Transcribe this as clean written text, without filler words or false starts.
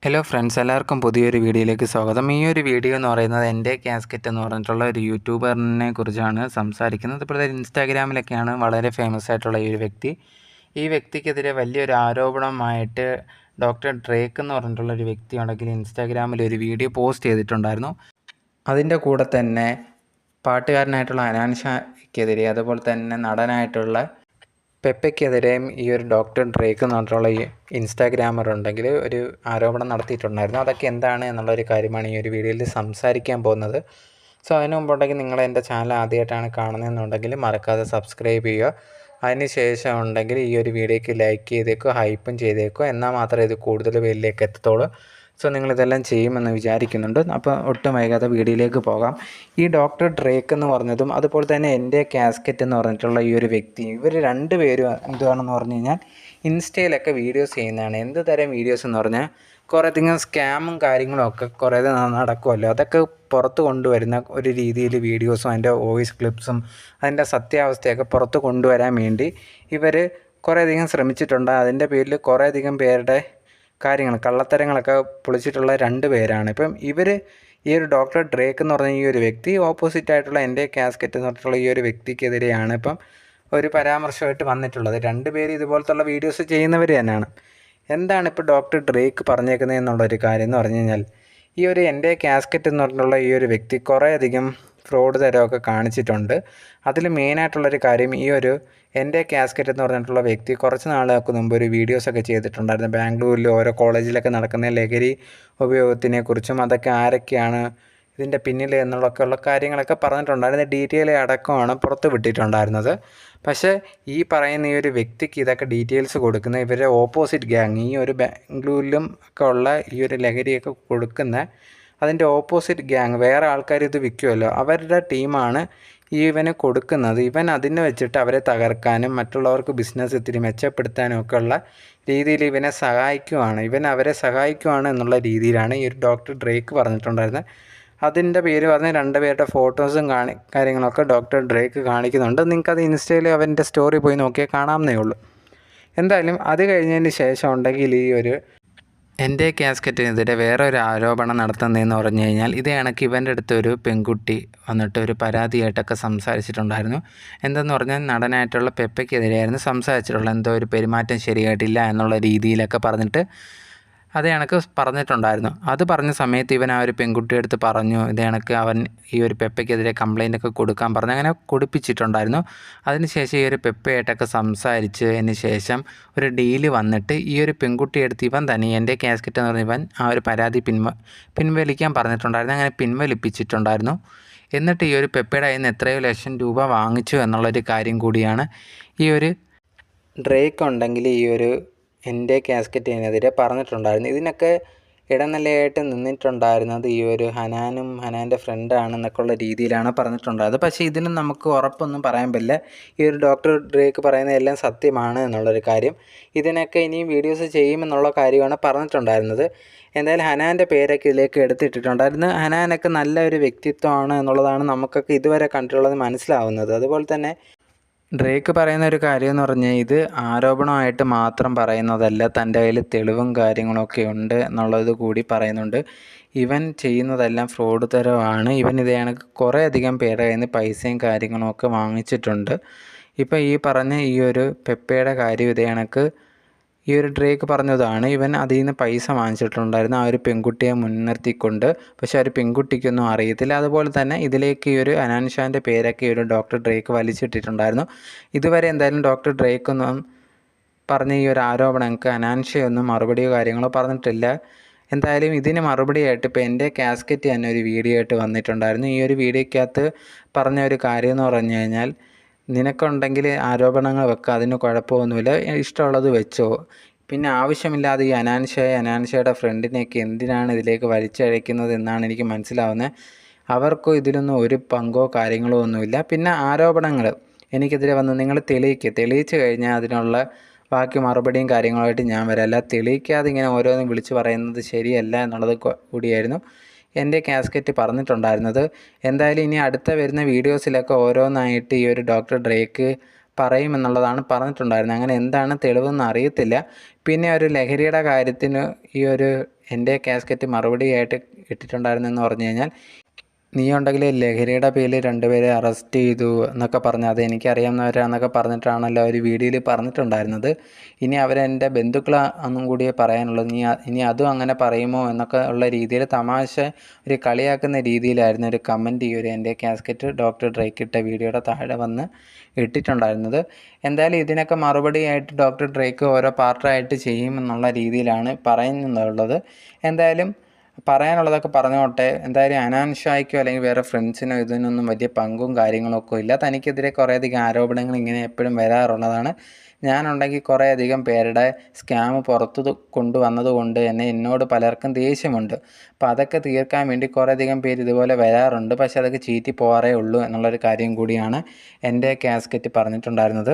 Hello friends, എല്ലാവർക്കും പുതിയൊരു വീഡിയോയിലേക്ക് സ്വാഗതം. ഈ ഒരു വീഡിയോ എന്ന് പറയുന്നത് എൻ്റെ കാസ്കറ്റ് എന്ന് പറഞ്ഞിട്ടുള്ള ഒരു യൂട്യൂബറിനെ കുറിച്ചാണ് സംസാരിക്കുന്നത്. ഇപ്പോൾ ഇൻസ്റ്റാഗ്രാമിലൊക്കെയാണ് വളരെ ഫേമസ് ആയിട്ടുള്ള ഈ ഒരു വ്യക്തി. ഈ വ്യക്തിക്കെതിരെ വലിയൊരു ആരോപണമായിട്ട് ഡോക്ടർ ഡ്രേക്ക് എന്ന് പറഞ്ഞിട്ടുള്ള ഒരു വ്യക്തി ഉണ്ടെങ്കിൽ ഇൻസ്റ്റാഗ്രാമിൽ ഒരു വീഡിയോ പോസ്റ്റ് ചെയ്തിട്ടുണ്ടായിരുന്നു. അതിൻ്റെ കൂടെ തന്നെ പാട്ടുകാരനായിട്ടുള്ള ഹനാൻഷായ്ക്കെതിരെ, അതുപോലെ തന്നെ നടനായിട്ടുള്ള പെപ്പയ്ക്കെതിരെയും ഈ ഒരു ഡോക്ടർ ഡ്രേക്ക് എന്ന് പറഞ്ഞിട്ടുള്ള ഈ ഇൻസ്റ്റാഗ്രാമർ ഉണ്ടെങ്കിൽ ഒരു ആരോപണം നടത്തിയിട്ടുണ്ടായിരുന്നു. അതൊക്കെ എന്താണ് എന്നുള്ളൊരു കാര്യമാണ് ഈ ഒരു വീഡിയോയിൽ സംസാരിക്കാൻ പോകുന്നത്. സോ അതിന് മുമ്പുണ്ടെങ്കിൽ നിങ്ങൾ എൻ്റെ ചാനൽ ആദ്യമായിട്ടാണ് കാണുന്നതെന്നുണ്ടെങ്കിൽ മറക്കാതെ സബ്സ്ക്രൈബ് ചെയ്യുക. അതിന് ശേഷം ഉണ്ടെങ്കിൽ ഈ ഒരു വീഡിയോയ്ക്ക് ലൈക്ക് ചെയ്തേക്കോ, ഹൈപ്പും ചെയ്തേക്കോ, എന്നാൽ മാത്രമേ ഇത് കൂടുതൽ പേരിലേക്ക് എത്തത്തുള്ളൂ. സോ നിങ്ങളിതെല്ലാം ചെയ്യുമെന്ന് വിചാരിക്കുന്നുണ്ട്. അപ്പോൾ ഒട്ടും വൈകാതെ വീഡിയോയിലേക്ക് പോകാം. ഈ ഡോക്ടർ ഡ്രേക്ക് എന്ന് പറഞ്ഞതും അതുപോലെ തന്നെ എൻ്റെ കാസ്കറ്റ് എന്ന് പറഞ്ഞിട്ടുള്ള ഈ ഒരു വ്യക്തി, ഇവർ രണ്ടുപേരും എന്താണെന്ന് പറഞ്ഞു കഴിഞ്ഞാൽ ഇൻസ്റ്റയിലൊക്കെ വീഡിയോസ് ചെയ്യുന്നതാണ്. എന്ത് തരം വീഡിയോസ് എന്ന് പറഞ്ഞാൽ കുറേയധികം സ്കാമും കാര്യങ്ങളും ഒക്കെ കുറേ നടക്കുമല്ലോ, അതൊക്കെ പുറത്ത് കൊണ്ടുവരുന്ന ഒരു രീതിയിൽ വീഡിയോസും അതിൻ്റെ വോയിസ് ക്ലിപ്സും അതിൻ്റെ സത്യാവസ്ഥയൊക്കെ പുറത്ത് കൊണ്ടുവരാൻ വേണ്ടി ഇവർ കുറേയധികം ശ്രമിച്ചിട്ടുണ്ട്. അതിൻ്റെ പേരിൽ കുറേയധികം പേരുടെ കള്ളത്തരങ്ങളൊക്കെ പൊളിച്ചിട്ടുള്ള രണ്ട് പേരാണ്. ഇപ്പം ഇവർ ഈ ഒരു ഡോക്ടർ ഡ്രേക്ക് എന്ന് പറഞ്ഞ ഈ ഒരു വ്യക്തി ഓപ്പോസിറ്റായിട്ടുള്ള എൻ്റെ കാസ്കറ്റ് എന്ന് പറഞ്ഞിട്ടുള്ള ഈ ഒരു വ്യക്തിക്കെതിരെയാണ് ഇപ്പം ഒരു പരാമർശമായിട്ട് വന്നിട്ടുള്ളത്. രണ്ട് പേര് ഇതുപോലത്തുള്ള വീഡിയോസ് ചെയ്യുന്നവർ തന്നെയാണ്. എന്താണ് ഇപ്പോൾ ഡോക്ടർ ഡ്രേക്ക് പറഞ്ഞേക്കുന്നത് എന്നുള്ളൊരു കാര്യം എന്ന് പറഞ്ഞു കഴിഞ്ഞാൽ, ഈ ഒരു എൻ്റെ കാസ്കറ്റ് എന്ന് പറഞ്ഞിട്ടുള്ള ഈ ഒരു വ്യക്തി കുറേയധികം ഫ്രോഡ് തരമൊക്കെ കാണിച്ചിട്ടുണ്ട്. അതിൽ മെയിനായിട്ടുള്ളൊരു കാര്യം, ഈ ഒരു എൻ്റെ കാസ്കറ്റ് എന്ന് പറഞ്ഞിട്ടുള്ള വ്യക്തി കുറച്ച് നാളുകൾക്ക് മുമ്പ് ഒരു വീഡിയോസൊക്കെ ചെയ്തിട്ടുണ്ടായിരുന്നു. ബാംഗ്ലൂരിൽ ഓരോ കോളേജിലൊക്കെ നടക്കുന്ന ലഹരി ഉപയോഗത്തിനെക്കുറിച്ചും അതൊക്കെ ആരൊക്കെയാണ് ഇതിൻ്റെ പിന്നിൽ എന്നുള്ളൊക്കെയുള്ള കാര്യങ്ങളൊക്കെ പറഞ്ഞിട്ടുണ്ടായിരുന്നു. ഡീറ്റെയിൽ അടക്കമാണ് പുറത്ത് വിട്ടിട്ടുണ്ടായിരുന്നത്. പക്ഷേ ഈ പറയുന്ന ഈ ഒരു വ്യക്തിക്ക് ഇതൊക്കെ ഡീറ്റെയിൽസ് കൊടുക്കുന്ന ഇവരുടെ ഓപ്പോസിറ്റ് ഗ്യാങ്, ഈ ഒരു ബാംഗ്ലൂരിലും ഒക്കെ ഉള്ള ഈ ഒരു ലഹരിയൊക്കെ കൊടുക്കുന്ന അതിൻ്റെ ഓപ്പോസിറ്റ് ഗ്യാങ്, വേറെ ആൾക്കാർ ഇത് വിൽക്കുമല്ലോ, അവരുടെ ടീമാണ് ഇവന് കൊടുക്കുന്നത്. ഇവൻ അതിനെ വെച്ചിട്ട് അവരെ തകർക്കാനും മറ്റുള്ളവർക്ക് ബിസിനസ് ഇത്തിരി മെച്ചപ്പെടുത്താനും ഒക്കെ ഉള്ള രീതിയിൽ ഇവനെ സഹായിക്കുവാണ്, അവരെ സഹായിക്കുവാണ് എന്നുള്ള രീതിയിലാണ് ഈ ഒരു ഡോക്ടർ ഡ്രേക്ക് പറഞ്ഞിട്ടുണ്ടായിരുന്നത്. അതിൻ്റെ പേര് പറഞ്ഞ് രണ്ടുപേരുടെ ഫോട്ടോസും കാര്യങ്ങളൊക്കെ ഡോക്ടർ ഡ്രേക്ക് കാണിക്കുന്നുണ്ട്. നിങ്ങൾക്കത് ഇൻസ്റ്റയിൽ അവൻ്റെ സ്റ്റോറി പോയി നോക്കിയാൽ കാണാവുന്നേ ഉള്ളൂ. എന്തായാലും അത് കഴിഞ്ഞതിന് ശേഷം ഉണ്ടെങ്കിൽ ഈ ഒരു എൻ്റെ കാസ്കറ്റിനെതിരെ വേറെ ഒരു ആരോപണം നടത്തുന്നതെന്ന് പറഞ്ഞു കഴിഞ്ഞാൽ, ഇതേ കണക്ക് ഇവൻ്റെ അടുത്ത് ഒരു പെൺകുട്ടി വന്നിട്ട് ഒരു പരാതിയായിട്ടൊക്കെ സംസാരിച്ചിട്ടുണ്ടായിരുന്നു. എന്തെന്ന് പറഞ്ഞാൽ നടനായിട്ടുള്ള പെപ്പയ്ക്കെതിരെയായിരുന്നു സംസാരിച്ചിട്ടുള്ളത്. എന്തോ ഒരു പെരുമാറ്റം ശരിയായിട്ടില്ല എന്നുള്ള രീതിയിലൊക്കെ പറഞ്ഞിട്ട് അതേ കണക്ക് പറഞ്ഞിട്ടുണ്ടായിരുന്നു. അത് പറഞ്ഞ സമയത്ത് ഇവൻ ആ ഒരു പെൺകുട്ടിയുടെ അടുത്ത് പറഞ്ഞു, ഇതേ കണക്ക് അവൻ ഈ ഒരു പെപ്പയ്ക്കെതിരെ കംപ്ലൈൻ്റ് ഒക്കെ കൊടുക്കാൻ പറഞ്ഞു. അങ്ങനെ കൊടുപ്പിച്ചിട്ടുണ്ടായിരുന്നു. അതിനുശേഷം ഈ ഒരു പെപ്പയായിട്ടൊക്കെ സംസാരിച്ചതിന് ശേഷം ഒരു ഡീല് വന്നിട്ട് ഈ ഒരു പെൺകുട്ടിയുടെ അടുത്ത് ഇവൻ തന്നെ എൻ്റെ കാസ്കറ്റ് എന്ന് പറഞ്ഞ ഇവൻ ആ ഒരു പരാതി പിൻവലിക്കാൻ പറഞ്ഞിട്ടുണ്ടായിരുന്നു. അങ്ങനെ പിൻവലിപ്പിച്ചിട്ടുണ്ടായിരുന്നു. എന്നിട്ട് ഈ ഒരു പെപ്പയുടെ കയ്യിൽ നിന്ന് എത്രയോ ലക്ഷം രൂപ വാങ്ങിച്ചു എന്നുള്ളൊരു കാര്യം കൂടിയാണ് ഈ ഒരു ഡ്രേക്ക് ഉണ്ടെങ്കിൽ ഈ ഒരു എൻ്റെ കാസ്കറ്റിനെതിരെ പറഞ്ഞിട്ടുണ്ടായിരുന്നു. ഇതിനൊക്കെ ഇടനിലയായിട്ട് നിന്നിട്ടുണ്ടായിരുന്നത് ഈ ഒരു ഹനാനും ഹനാൻ്റെ ഫ്രണ്ടാണെന്നൊക്കെ ഉള്ള രീതിയിലാണ് പറഞ്ഞിട്ടുണ്ടായത്. പക്ഷേ ഇതിനും നമുക്ക് ഉറപ്പൊന്നും പറയാൻ പറ്റില്ല. ഈ ഒരു ഡോക്ടർ ഡ്രേക്ക് പറയുന്നത് എല്ലാം സത്യമാണ് എന്നുള്ളൊരു കാര്യം. ഇതിനൊക്കെ ഇനിയും വീഡിയോസ് ചെയ്യുമെന്നുള്ള കാര്യമാണ് പറഞ്ഞിട്ടുണ്ടായിരുന്നത്. എന്തായാലും ഹനാൻ്റെ പേരൊക്കെ ഇതിലേക്ക് എടുത്തിട്ടിട്ടുണ്ടായിരുന്നു. ഹനാനൊക്കെ നല്ല ഒരു വ്യക്തിത്വമാണ് എന്നുള്ളതാണ് നമുക്കൊക്കെ ഇതുവരെ കണ്ടിട്ടുള്ളത് മനസ്സിലാവുന്നത്. അതുപോലെ തന്നെ ഡ്രേക്ക് പറയുന്ന ഒരു കാര്യം എന്ന് പറഞ്ഞാൽ, ഇത് ആരോപണമായിട്ട് മാത്രം പറയുന്നതല്ല, തൻ്റെ കയ്യിൽ തെളിവും കാര്യങ്ങളൊക്കെ ഉണ്ട് എന്നുള്ളത് കൂടി പറയുന്നുണ്ട്. ഇവൻ ചെയ്യുന്നതെല്ലാം ഫ്രോഡ് തരമാണ്. ഇവൻ ഇതേ കണക്ക് കുറേയധികം പേരുടെ കയ്യിൽ നിന്ന് പൈസയും കാര്യങ്ങളും ഒക്കെ വാങ്ങിച്ചിട്ടുണ്ട്. ഇപ്പോൾ ഈ പറഞ്ഞ ഈ ഒരു പെപ്പയുടെ കാര്യം ഇതേ കണക്ക് ഈ ഒരു ഡ്രേക്ക് പറഞ്ഞതാണ്. ഇവൻ അതിൽ നിന്ന് പൈസ വാങ്ങിച്ചിട്ടുണ്ടായിരുന്നു ആ ഒരു പെൺകുട്ടിയെ മുൻനിർത്തിക്കൊണ്ട്. പക്ഷേ ആ ഒരു പെൺകുട്ടിക്കൊന്നും അറിയത്തില്ല. അതുപോലെ തന്നെ ഇതിലേക്ക് ഈ ഒരു ഹനാൻഷാൻ്റെ പേരൊക്കെ ഈ ഒരു ഡോക്ടർ ഡ്രേക്ക് വലിച്ചിട്ടിട്ടുണ്ടായിരുന്നു. ഇതുവരെ എന്തായാലും ഡോക്ടർ ഡ്രേക്കൊന്നും പറഞ്ഞ ഈ ഒരു ആരോപണങ്ങൾക്ക് ഹനാൻഷയൊന്നും മറുപടിയോ കാര്യങ്ങളോ പറഞ്ഞിട്ടില്ല. എന്തായാലും ഇതിന് മറുപടിയായിട്ട് ഇപ്പോൾ എൻ്റെ കാസ്കറ്റ് തന്നെ ഒരു വീഡിയോ ആയിട്ട് വന്നിട്ടുണ്ടായിരുന്നു. ഈ ഒരു വീഡിയോയ്ക്കകത്ത് പറഞ്ഞ ഒരു കാര്യം എന്ന് പറഞ്ഞു കഴിഞ്ഞാൽ, നിനക്കുണ്ടെങ്കിൽ ആരോപണങ്ങൾ വെക്കുക, അതിന് കുഴപ്പമൊന്നുമില്ല, ഇഷ്ടമുള്ളത് വെച്ചോ. പിന്നെ ആവശ്യമില്ലാതെ ഈ ഹനാൻഷയുടെ ഫ്രണ്ടിനെയൊക്കെ എന്തിനാണ് ഇതിലേക്ക് വലിച്ചഴയ്ക്കുന്നത് എന്നാണ് എനിക്ക് മനസ്സിലാവുന്നത്. അവർക്കോ ഇതിലൊന്നും ഒരു പങ്കോ കാര്യങ്ങളോ ഒന്നുമില്ല. പിന്നെ ആരോപണങ്ങൾ എനിക്കെതിരെ വന്ന് നിങ്ങൾ തെളിയിച്ച് കഴിഞ്ഞാൽ അതിനുള്ള ബാക്കി മറുപടിയും കാര്യങ്ങളുമായിട്ട് ഞാൻ വരാം. അല്ല തെളിയിക്കാതെ ഇങ്ങനെ ഓരോന്നും വിളിച്ച് പറയുന്നത് ശരിയല്ല എന്നുള്ളത് കൂടിയായിരുന്നു എൻ്റെ കാസ്കറ്റ് പറഞ്ഞിട്ടുണ്ടായിരുന്നത്. എന്തായാലും ഇനി അടുത്ത വരുന്ന വീഡിയോസിലൊക്കെ ഓരോന്നായിട്ട് ഈ ഒരു ഡോക്ടർ ഡ്രേക്ക് പറയുമെന്നുള്ളതാണ് പറഞ്ഞിട്ടുണ്ടായിരുന്നത്. അങ്ങനെ എന്താണ് തെളിവെന്ന് അറിയത്തില്ല. പിന്നെ ഒരു ലഹരിയുടെ കാര്യത്തിന് ഈ ഒരു എൻ്റെ കാസ്കറ്റ് മറുപടിയായിട്ട് ഇട്ടിട്ടുണ്ടായിരുന്നെന്ന് പറഞ്ഞു കഴിഞ്ഞാൽ, നീ ഉണ്ടെങ്കിൽ ലഹരിയുടെ പേരിൽ 2 പേരെ അറസ്റ്റ് ചെയ്തു എന്നൊക്കെ പറഞ്ഞ് അത് എനിക്കറിയാവുന്നവരാന്നൊക്കെ പറഞ്ഞിട്ടാണല്ലോ അവർ വീഡിയോയിൽ പറഞ്ഞിട്ടുണ്ടായിരുന്നത്. ഇനി അവരെൻ്റെ ബന്ധുക്കൾ ഒന്നും കൂടിയേ പറയാനുള്ളൂ, ഇനി അതും അങ്ങനെ പറയുമോ എന്നൊക്കെ ഉള്ള രീതിയിൽ തമാശ ഒരു കളിയാക്കുന്ന രീതിയിലായിരുന്നു ഒരു കമൻറ്റ് ഈ ഒരു എൻ്റെ കാസ്കറ്റ് ഡോക്ടർ ഡ്രേക്ക് ഇട്ട വീഡിയോയുടെ താഴെ വന്ന് ഇട്ടിട്ടുണ്ടായിരുന്നത്. എന്തായാലും ഇതിനൊക്കെ മറുപടിയായിട്ട് ഡോക്ടർ ഡ്രേക്ക് ഓരോ പാർട്ടായിട്ട് ചെയ്യുമെന്നുള്ള രീതിയിലാണ് പറയുന്നുള്ളത്. എന്തായാലും പറയാനുള്ളതൊക്കെ പറഞ്ഞോട്ടെ. എന്തായാലും അനാൻ ഷായ്ക്കോ അല്ലെങ്കിൽ വേറെ ഫ്രണ്ട്സിനോ ഇതിനൊന്നും വലിയ പങ്കും കാര്യങ്ങളൊക്കെ ഇല്ല. തനിക്കെതിരെ കുറേയധികം ആരോപണങ്ങൾ ഇങ്ങനെ എപ്പോഴും വരാറുള്ളതാണ്. ഞാനുണ്ടെങ്കിൽ കുറേയധികം പേരുടെ സ്കാം പുറത്തു കൊണ്ടുവന്നതുകൊണ്ട് തന്നെ എന്നോട് പലർക്കും ദേഷ്യമുണ്ട്. അപ്പോൾ അതൊക്കെ തീർക്കാൻ വേണ്ടി കുറേയധികം പേര് ഇതുപോലെ വരാറുണ്ട്. പക്ഷേ അതൊക്കെ ചീറ്റി പോകാറേ ഉള്ളൂ എന്നുള്ളൊരു കാര്യം കൂടിയാണ് എൻ്റെ കാസ്കറ്റ് പറഞ്ഞിട്ടുണ്ടായിരുന്നത്.